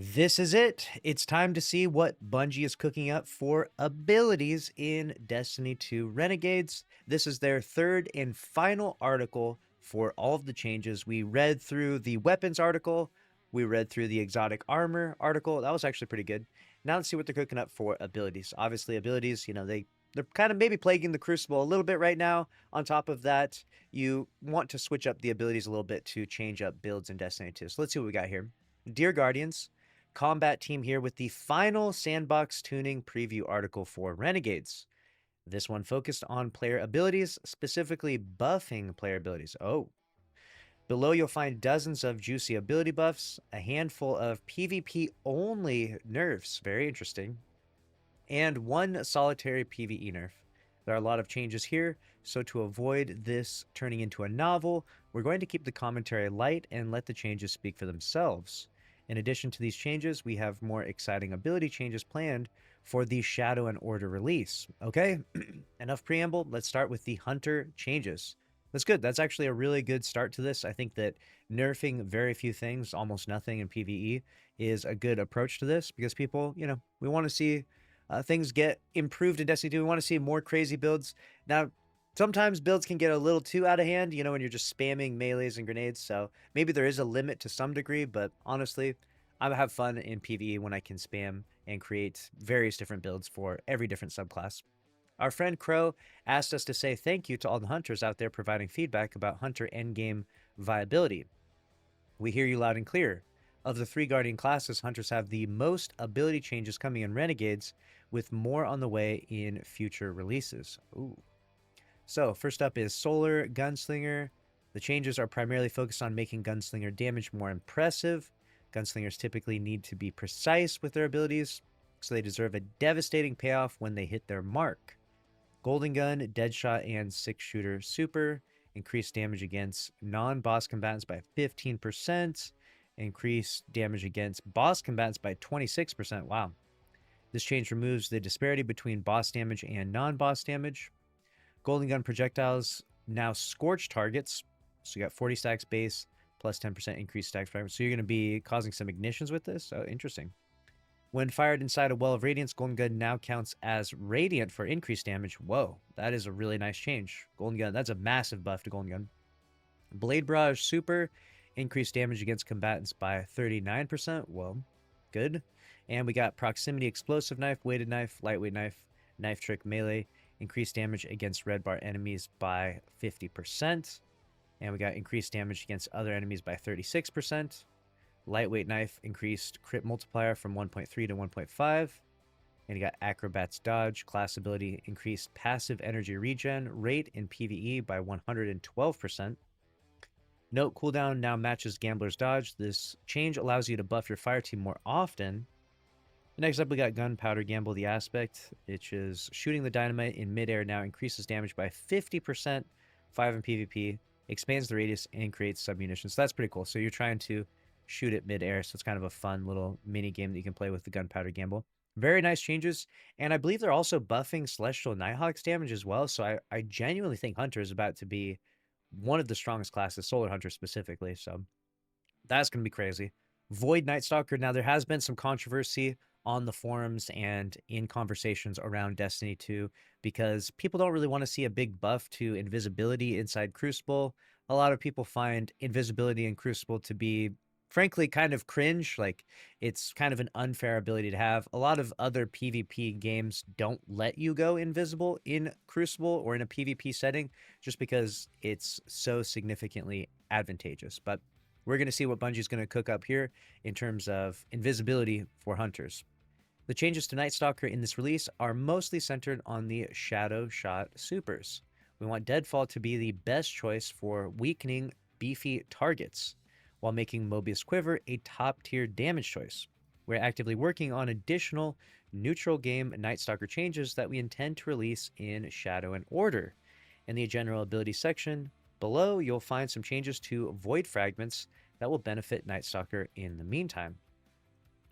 This is it. It's time to see what Bungie is cooking up for abilities in Destiny 2 Renegades. This is their third and final article for all of the changes. We read through the weapons article, we read through the exotic armor article. That was actually pretty good. Now let's see what they're cooking up for abilities. Obviously, abilities, they're kind of maybe plaguing the Crucible a little bit right now. On top of that, you want to switch up the abilities a little bit to change up builds in Destiny 2. So let's see what we got here. Dear Guardians, combat team here with the final sandbox tuning preview article for Renegades. This one focused on player abilities, specifically buffing player abilities. Oh. Below, you'll find dozens of juicy ability buffs, a handful of PvP only nerfs, very interesting, and one solitary PvE nerf. There are a lot of changes here, so to avoid this turning into a novel, we're going to keep the commentary light and let the changes speak for themselves. In addition to these changes, we have more exciting ability changes planned for the Shadow and Order release. Okay, enough preamble. Let's start with the Hunter changes. That's good. That's actually a really good start to this. I think that nerfing very few things, almost nothing in PvE, is a good approach to this because people, we want to see things get improved in Destiny 2. We want to see more crazy builds. Now, sometimes builds can get a little too out of hand, when you're just spamming melees and grenades. So maybe there is a limit to some degree, but honestly, I have fun in PvE when I can spam and create various different builds for every different subclass. Our friend Crow asked us to say thank you to all the hunters out there providing feedback about hunter endgame viability. We hear you loud and clear. Of the 3 Guardian classes, hunters have the most ability changes coming in Renegades, with more on the way in future releases. Ooh. So, first up is Solar Gunslinger. The changes are primarily focused on making Gunslinger damage more impressive. Gunslingers typically need to be precise with their abilities, so they deserve a devastating payoff when they hit their mark. Golden Gun, Deadshot, and 6-Shooter Super increase damage against non-boss combatants by 15%, increase damage against boss combatants by 26%. Wow. This change removes the disparity between boss damage and non-boss damage. Golden Gun projectiles now scorch targets. So you got 40 stacks base plus 10% increased stacks. So you're going to be causing some ignitions with this. Oh, interesting. When fired inside a well of radiance, Golden Gun now counts as radiant for increased damage. Whoa, that is a really nice change. Golden Gun, that's a massive buff to Golden Gun. Blade Barrage Super, increased damage against combatants by 39%. Whoa, good. And we got Proximity Explosive Knife, Weighted Knife, Lightweight Knife, Knife Trick Melee, increased damage against red bar enemies by 50%. And we got increased damage against other enemies by 36%. Lightweight Knife increased crit multiplier from 1.3 to 1.5. And you got Acrobat's Dodge, class ability increased passive energy regen rate in PvE by 112%. Note cooldown now matches Gambler's Dodge. This change allows you to buff your fire team more often. Next up, we got Gunpowder Gamble the Aspect, which is shooting the dynamite in midair now increases damage by 50%, 5 in PvP, expands the radius, and creates submunitions. So that's pretty cool. So you're trying to shoot it midair, so it's kind of a fun little mini game that you can play with the Gunpowder Gamble. Very nice changes, and I believe they're also buffing Celestial Nighthawk's damage as well, so I genuinely think Hunter is about to be one of the strongest classes, Solar Hunter specifically, so that's going to be crazy. Void Night Stalker. Now, there has been some controversy on the forums and in conversations around Destiny 2 because people don't really want to see a big buff to invisibility inside Crucible. A lot of people find invisibility in Crucible to be, frankly, kind of cringe. Like, it's kind of an unfair ability to have. A lot of other PvP games don't let you go invisible in Crucible or in a PvP setting just because it's so significantly advantageous. But we're going to see what Bungie's going to cook up here in terms of invisibility for hunters. The changes to Night Stalker in this release are mostly centered on the Shadow Shot supers. We want Deadfall to be the best choice for weakening beefy targets, while making Mobius Quiver a top-tier damage choice. We're actively working on additional neutral game Night Stalker changes that we intend to release in Shadow and Order. In the general ability section below, you'll find some changes to Void Fragments that will benefit Night Stalker in the meantime.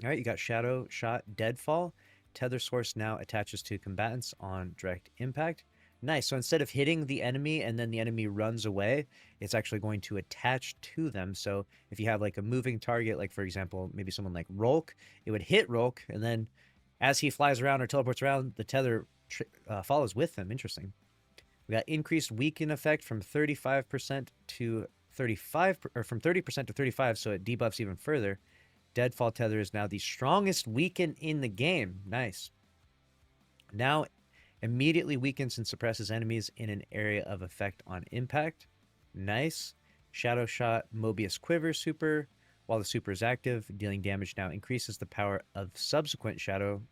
All right, you got Shadow Shot Deadfall. Tether Source now attaches to combatants on direct impact. Nice. So instead of hitting the enemy and then the enemy runs away, it's actually going to attach to them. So if you have like a moving target, like for example, maybe someone like Rolk, it would hit Rolk, and then as he flies around or teleports around, the tether follows with them. Interesting. We got increased weaken effect from 35% to 35, or from 30% to 35, so it debuffs even further. Deadfall tether is now the strongest weaken in the game. Nice. Now immediately weakens and suppresses enemies in an area of effect on impact. Nice. Shadow Shot Mobius Quiver super. While the super is active, dealing damage now increases the power of subsequent Shadow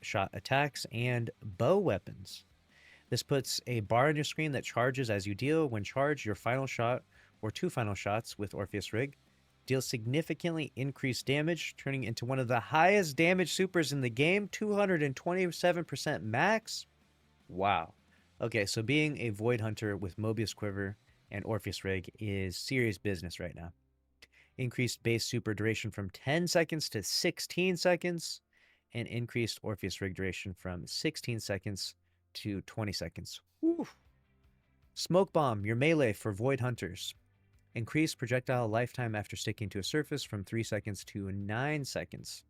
Shot attacks and bow weapons. This puts a bar on your screen that charges as you deal. When charged, your final shot or two final shots with Orpheus Rig deals significantly increased damage, turning into one of the highest damage supers in the game, 227% max. Wow. Okay, so being a Void Hunter with Mobius Quiver and Orpheus Rig is serious business right now. Increased base super duration from 10 seconds to 16 seconds, and increased Orpheus Rig duration from 16 seconds to 20 seconds. Whew. Smoke Bomb, your melee for Void Hunters. Increased projectile lifetime after sticking to a surface from 3 seconds to 9 seconds.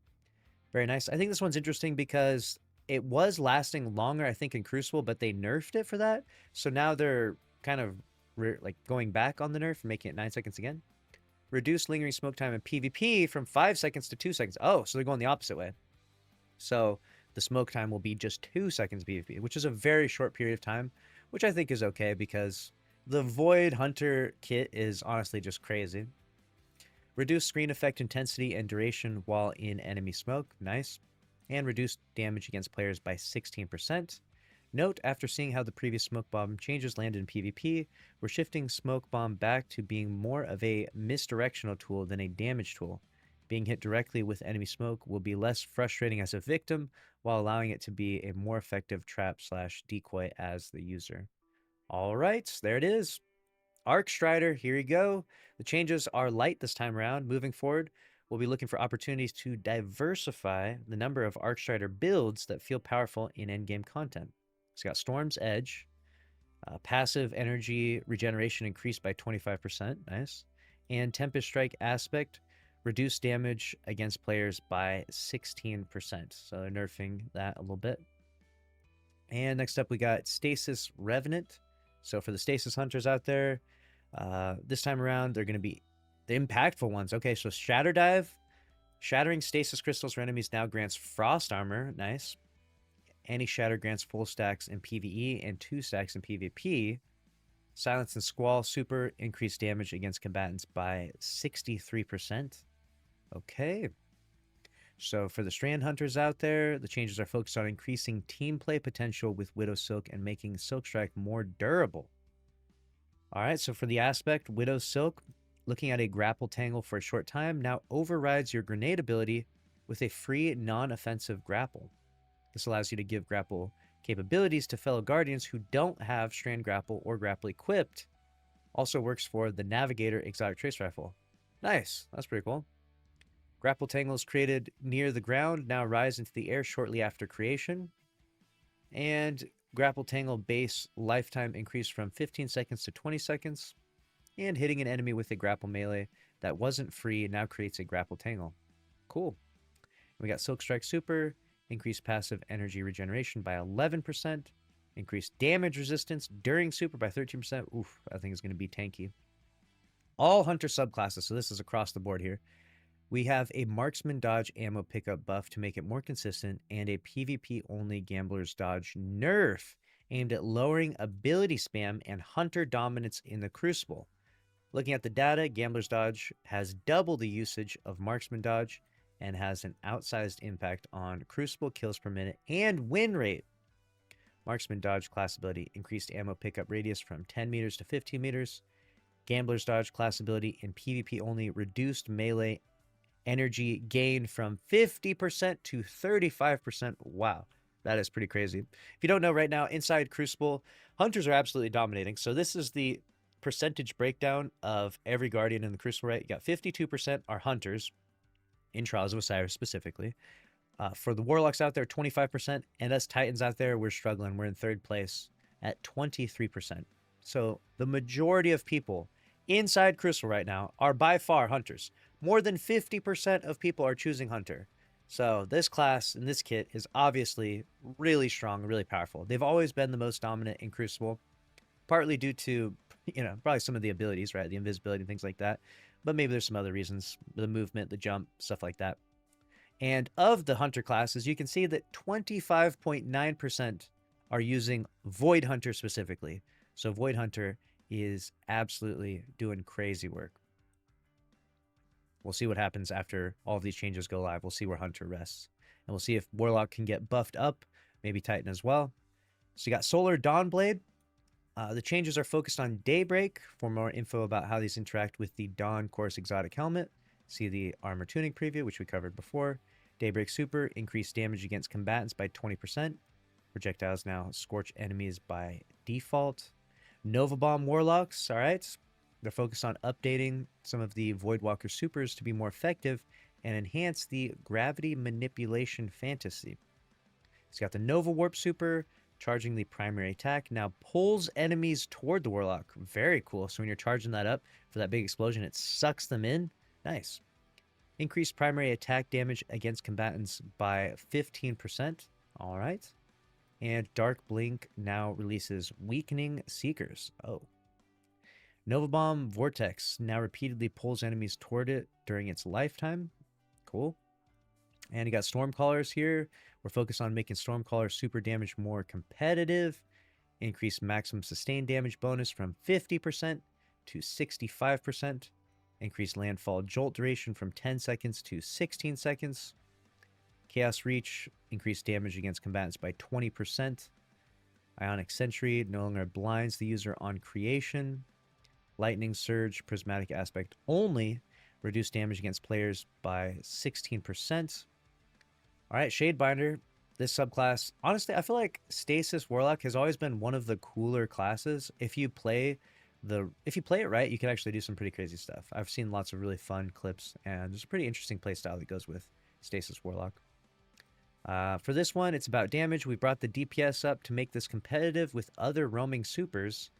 Very nice. I think this one's interesting because it was lasting longer, I think, in Crucible, but they nerfed it for that. So now they're kind of like going back on the nerf, making it 9 seconds again. Reduce lingering smoke time in PvP from 5 seconds to 2 seconds. Oh, so they're going the opposite way. So the smoke time will be just 2 seconds PvP, which is a very short period of time, which I think is okay because the Void Hunter kit is honestly just crazy. Reduce screen effect intensity and duration while in enemy smoke. Nice. And reduce damage against players by 16%. Note, after seeing how the previous Smoke Bomb changes landed in PvP, we're shifting Smoke Bomb back to being more of a misdirectional tool than a damage tool. Being hit directly with enemy smoke will be less frustrating as a victim, while allowing it to be a more effective trap/decoy as the user. All right, there it is. Arc Strider, here you go. The changes are light this time around. Moving forward, we'll be looking for opportunities to diversify the number of Arc Strider builds that feel powerful in endgame content. It's got Storm's Edge, passive energy regeneration increased by 25%, nice, and Tempest Strike Aspect, reduced damage against players by 16%. So they're nerfing that a little bit. And next up, we got Stasis Revenant. So for the Stasis Hunters out there, this time around, they're going to be the impactful ones. Okay, so Shatter Dive. Shattering stasis crystals for enemies now grants frost armor. Nice. Any shatter grants full stacks in PvE and 2 stacks in PvP. Silence and Squall super increased damage against combatants by 63%. Okay. So for the Strand Hunters out there, the changes are focused on increasing team play potential with Widow Silk and making Silk Strike more durable. All right, so for the aspect, Widow Silk, looking at a grapple tangle for a short time, now overrides your grenade ability with a free non-offensive grapple. This allows you to give grapple capabilities to fellow guardians who don't have Strand Grapple or Grapple equipped. Also works for the Navigator Exotic Trace Rifle. Nice, that's pretty cool. Grapple tangles created near the ground now rise into the air shortly after creation. And grapple tangle base lifetime increased from 15 seconds to 20 seconds. And hitting an enemy with a grapple melee that wasn't free now creates a grapple tangle. Cool. We got Silk Strike Super, increased passive energy regeneration by 11%, increased damage resistance during super by 13%. Oof, I think it's going to be tanky. All hunter subclasses, so this is across the board here. We have a marksman dodge ammo pickup buff to make it more consistent, and a PvP only gambler's dodge nerf aimed at lowering ability spam and hunter dominance in the Crucible. Looking at the data, gambler's dodge has double the usage of marksman dodge and has an outsized impact on Crucible kills per minute and win rate. Marksman dodge class ability increased ammo pickup radius from 10 meters to 15 meters. Gambler's dodge class ability in PvP only reduced melee energy gain from 50% to 35%. Wow, that is pretty crazy. If you don't know, right now inside Crucible, hunters are absolutely dominating. So this is the percentage breakdown of every guardian in the Crucible, right? You got 52% are hunters in Trials of Osiris specifically. For the Warlocks out there, 25%, and us Titans out there, we're struggling. We're in third place. at 23%. So the majority of people inside Crystal right now are by far hunters. More than 50% of people are choosing hunter. So this class and this kit is obviously really strong, really powerful. They've always been the most dominant in Crucible, partly due to, probably some of the abilities, right? The invisibility and things like that. But maybe there's some other reasons, the movement, the jump, stuff like that. And of the hunter classes, you can see that 25.9% are using Void Hunter specifically. So Void Hunter is absolutely doing crazy work. We'll see what happens after all of these changes go live. We'll see where Hunter rests. And we'll see if Warlock can get buffed up, maybe Titan as well. So you got Solar Dawnblade. The changes are focused on Daybreak. For more info about how these interact with the Dawn Course Exotic Helmet, see the armor tuning preview, which we covered before. Daybreak Super, increased damage against combatants by 20%. Projectiles now scorch enemies by default. Nova Bomb Warlocks, all right. They're focused on updating some of the Voidwalker supers to be more effective and enhance the gravity manipulation fantasy. It's got the Nova Warp super, charging the primary attack, now pulls enemies toward the Warlock. Very cool. So when you're charging that up for that big explosion, it sucks them in. Nice. Increased primary attack damage against combatants by 15%. All right. And Dark Blink now releases Weakening Seekers. Oh. Nova Bomb Vortex now repeatedly pulls enemies toward it during its lifetime. Cool. And you got Stormcallers here. We're focused on making Stormcaller super damage more competitive. Increase maximum sustained damage bonus from 50% to 65%. Increase landfall jolt duration from 10 seconds to 16 seconds. Chaos Reach, increased damage against combatants by 20%. Ionic Sentry no longer blinds the user on creation. Lightning Surge, Prismatic Aspect only, reduce damage against players by 16%. All right, Shadebinder, this subclass. Honestly, I feel like Stasis Warlock has always been one of the cooler classes. If you play it right, you can actually do some pretty crazy stuff. I've seen lots of really fun clips, and there's a pretty interesting playstyle that goes with Stasis Warlock. For this one, it's about damage. We brought the DPS up to make this competitive with other roaming supers.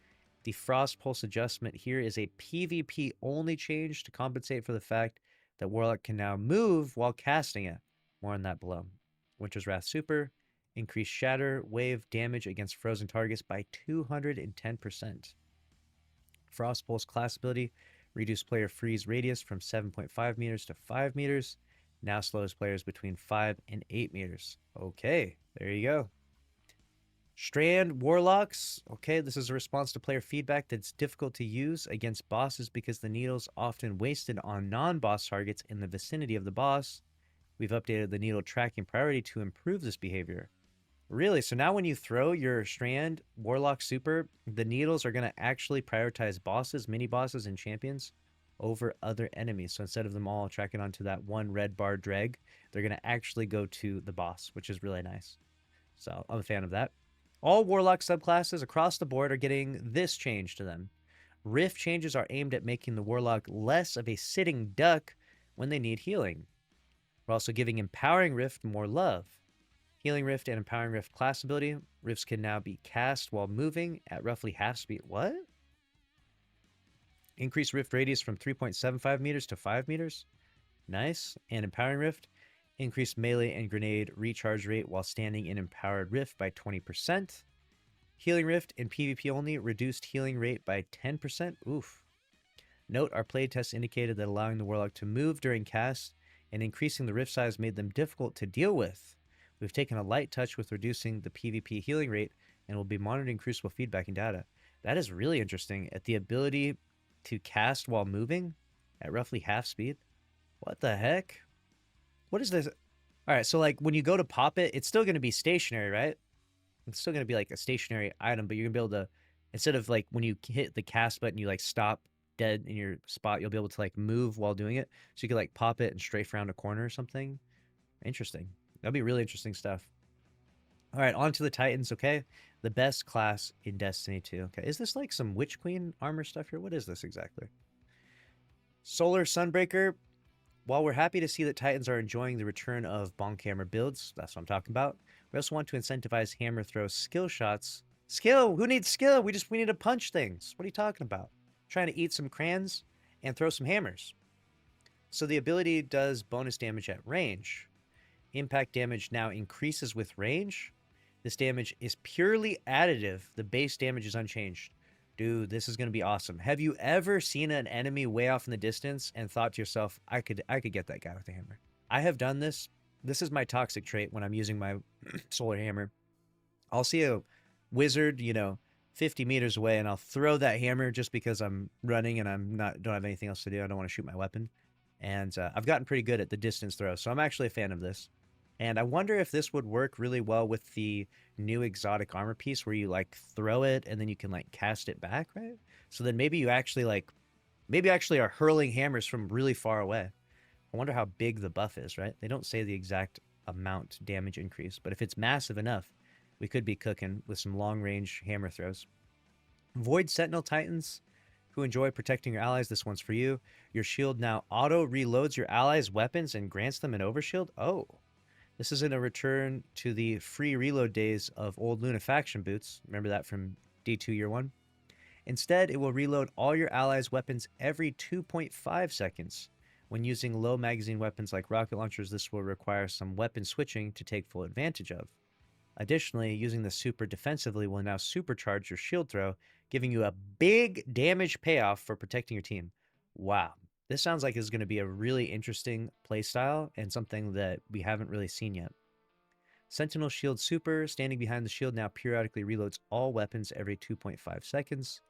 The Frost Pulse adjustment here is a PvP only change to compensate for the fact that Warlock can now move while casting it. More on that below. Winter's Wrath Super, increase Shatter Wave damage against frozen targets by 210%. Frost Pulse class ability, reduce player freeze radius from 7.5 meters to 5 meters. Now slows players between 5 and 8 meters. Okay, there you go. Strand Warlocks. Okay, this is a response to player feedback that's difficult to use against bosses because the needle's often wasted on non-boss targets in the vicinity of the boss. We've updated the needle tracking priority to improve this behavior. Really? So now when you throw your Strand Warlock super, the needles are going to actually prioritize bosses, mini-bosses, and champions over other enemies. So instead of them all tracking onto that one red bar dreg, they're going to actually go to the boss, which is really nice. So I'm a fan of that. All Warlock subclasses across the board are getting this change to them. Rift changes are aimed at making the Warlock less of a sitting duck when they need healing. We're also giving Empowering Rift more love. Healing Rift and Empowering Rift class ability. Rifts can now be cast while moving at roughly half speed. What? Increase Rift radius from 3.75 meters to 5 meters. Nice. And Empowering Rift. Increase melee and grenade recharge rate while standing in Empowered Rift by 20%. Healing Rift and PvP only, reduced healing rate by 10%. Oof. Note, our playtest indicated that allowing the Warlock to move during cast and increasing the rift size made them difficult to deal with. We've taken a light touch with reducing the PvP healing rate and will be monitoring Crucible feedback and data. That is really interesting. At the ability to cast while moving at roughly half speed. What the heck? What is this? All right, so like when you go to pop it, it's still going to be stationary, right? It's still going to be like a stationary item, but you're going to be able to, instead of like when you hit the cast button, you like stop dead in your spot, you'll be able to like move while doing it. So you can like pop it and strafe around a corner or something. Interesting. That'll be really interesting stuff. All right, on to the Titans, okay? The best class in Destiny 2. Okay, is this like some Witch Queen armor stuff here? What is this exactly? Solar Sunbreaker. While we're happy to see that Titans are enjoying the return of bonk hammer builds, that's what I'm talking about, we also want to incentivize hammer throw skill shots Skill? Who needs skill? We need to punch things. What are you talking about? Trying to eat some crayons and throw some hammers. So the ability does bonus damage at range. Impact damage now increases with range. This damage is purely additive. The base damage is unchanged. Dude, this is going to be awesome. Have you ever seen an enemy way off in the distance and thought to yourself, I could get that guy with a hammer? I have done this. This is my toxic trait when I'm using my solar hammer. I'll see a wizard, 50 meters away, and I'll throw that hammer just because I'm running and don't have anything else to do. I don't want to shoot my weapon. And I've gotten pretty good at the distance throw, so I'm actually a fan of this. And I wonder if this would work really well with the new exotic armor piece where you like throw it and then you can like cast it back, right? So then maybe you actually are hurling hammers from really far away. I wonder how big the buff is, right? They don't say the exact amount damage increase, but if it's massive enough, we could be cooking with some long-range hammer throws. Void Sentinel Titans, who enjoy protecting your allies, this one's for you. Your shield now auto-reloads your allies' weapons and grants them an overshield. Oh, this is in a return to the free reload days of old Lunafaction boots. Remember that from D2 Year 1? Instead, it will reload all your allies' weapons every 2.5 seconds. When using low magazine weapons like rocket launchers, this will require some weapon switching to take full advantage of. Additionally, using the super defensively will now supercharge your shield throw, giving you a big damage payoff for protecting your team. Wow. This sounds like it's going to be a really interesting playstyle and something that we haven't really seen yet. Sentinel Shield Super, standing behind the shield, now periodically reloads all weapons every 2.5 seconds.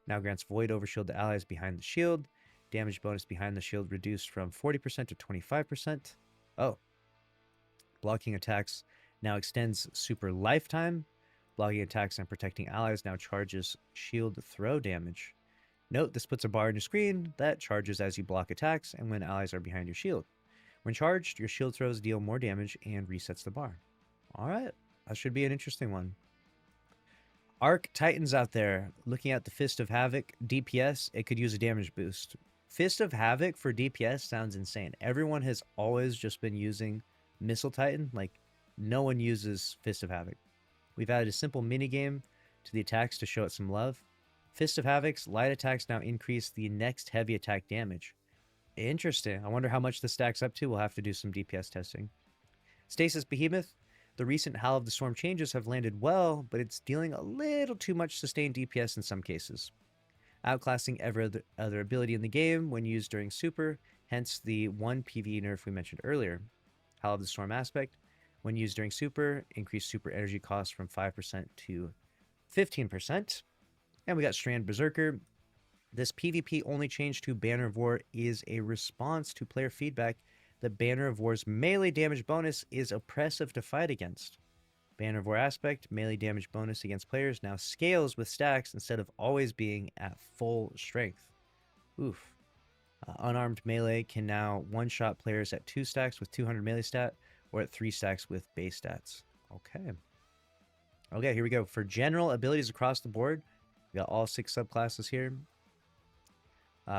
Now grants Void Overshield to allies behind the shield. Damage bonus behind the shield reduced from 40% to 25%. Oh. Blocking attacks now extends super lifetime. Blocking attacks and protecting allies now charges shield throw damage. Note, this puts a bar on your screen that charges as you block attacks and when allies are behind your shield. When charged, your shield throws deal more damage and resets the bar. Alright, that should be an interesting one. Arc Titans out there, looking at the Fist of Havoc DPS, it could use a damage boost. Fist of Havoc for DPS sounds insane. Everyone has always just been using Missile Titan, like no one uses Fist of Havoc. We've added a simple minigame to the attacks to show it some love. Fist of Havoc's light attacks now increase the next heavy attack damage. Interesting. I wonder how much this stacks up to. We'll have to do some DPS testing. Stasis Behemoth. The recent Howl of the Storm changes have landed well, but it's dealing a little too much sustained DPS in some cases. Outclassing every other ability in the game when used during Super, hence the 1 PvE nerf we mentioned earlier. Howl of the Storm aspect. When used during Super, increase Super energy cost from 5% to 15%. And we got Strand Berserker. This PvP only change to Banner of War is a response to player feedback that Banner of War's melee damage bonus is oppressive to fight against. Banner of War aspect, melee damage bonus against players now scales with stacks instead of always being at full strength. Oof. Unarmed melee can now one-shot players at 2 stacks with 200 melee stat or at 3 stacks with base stats. Okay, here we go. For general abilities across the board, we got all 6 subclasses here.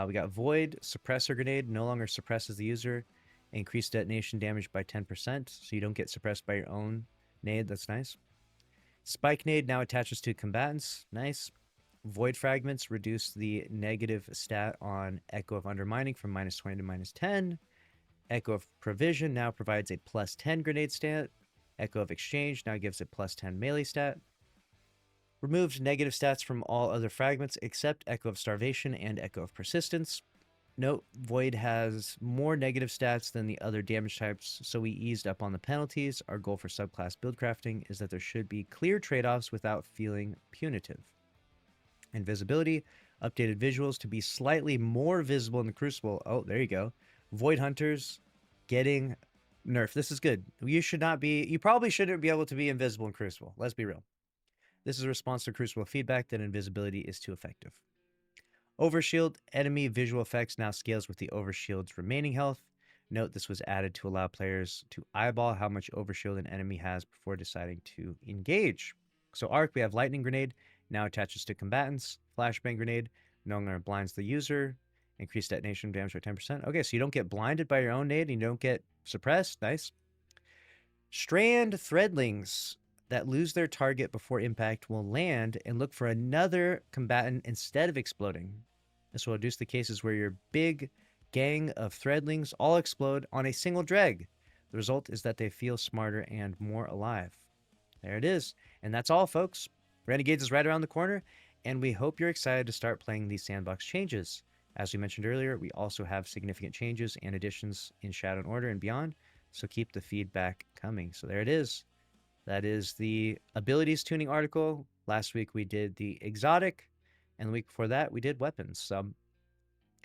We got Void, Suppressor Grenade, no longer suppresses the user. Increased detonation damage by 10%, so you don't get suppressed by your own nade. That's nice. Spike Nade now attaches to combatants. Nice. Void Fragments reduce the negative stat on Echo of Undermining from -20 to -10. Echo of Provision now provides a +10 grenade stat. Echo of Exchange now gives a +10 melee stat. Removed negative stats from all other fragments except Echo of Starvation and Echo of Persistence. Note, Void has more negative stats than the other damage types, so we eased up on the penalties. Our goal for subclass build crafting is that there should be clear trade-offs without feeling punitive. Invisibility, updated visuals to be slightly more visible in the Crucible. Oh, there you go. Void Hunters getting nerfed. This is good. You probably shouldn't be able to be invisible in Crucible. Let's be real. This is a response to Crucible feedback that invisibility is too effective. Overshield, enemy visual effects now scales with the overshield's remaining health. Note this was added to allow players to eyeball how much overshield an enemy has before deciding to engage. So Arc, we have Lightning Grenade, now attaches to combatants. Flashbang Grenade no longer blinds the user. Increased detonation damage by 10%. Okay, so you don't get blinded by your own nade and you don't get suppressed. Nice. Strand Threadlings. that lose their target before impact will land and look for another combatant instead of exploding. This will reduce the cases where your big gang of threadlings all explode on a single dreg. The result is that they feel smarter and more alive. There it is. And that's all, folks. Renegades is right around the corner, and we hope you're excited to start playing these sandbox changes. As we mentioned earlier, we also have significant changes and additions in Shadow and Order and beyond, so keep the feedback coming. So there it is. That is the abilities tuning article. Last week we did the exotic, and the week before that we did weapons.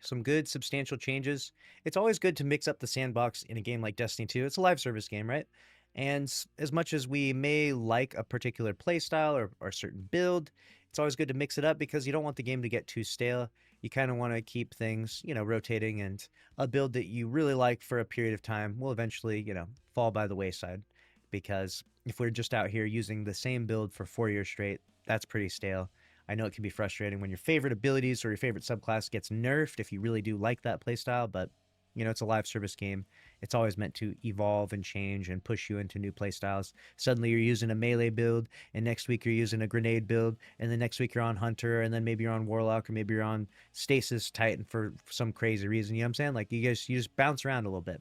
Some good substantial changes. It's always good to mix up the sandbox in a game like Destiny 2. It's a live service game, right? And as much as we may like a particular playstyle or a certain build, it's always good to mix it up because you don't want the game to get too stale. You kind of want to keep things, rotating, and a build that you really like for a period of time will eventually, fall by the wayside. Because if we're just out here using the same build for 4 years straight, that's pretty stale. I know it can be frustrating when your favorite abilities or your favorite subclass gets nerfed if you really do like that playstyle, but it's a live service game. It's always meant to evolve and change and push you into new playstyles. Suddenly you're using a melee build, and next week you're using a grenade build, and then next week you're on Hunter, and then maybe you're on Warlock, or maybe you're on Stasis Titan for some crazy reason. You know what I'm saying? Like you just bounce around a little bit.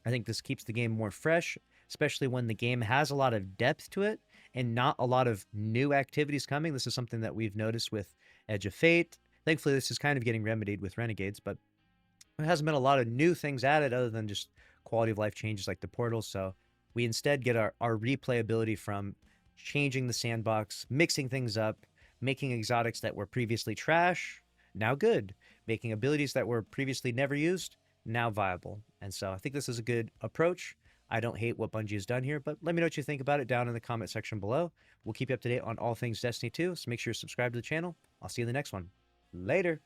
I think this keeps the game more fresh, especially when the game has a lot of depth to it and not a lot of new activities coming. This is something that we've noticed with Edge of Fate. Thankfully, this is kind of getting remedied with Renegades, but there hasn't been a lot of new things added other than just quality of life changes like the portals. So we instead get our replayability from changing the sandbox, mixing things up, making exotics that were previously trash, now good, making abilities that were previously never used, now viable. And so I think this is a good approach. I don't hate what Bungie has done here, but let me know what you think about it down in the comment section below. We'll keep you up to date on all things Destiny 2, so make sure you're subscribed to the channel. I'll see you in the next one. Later.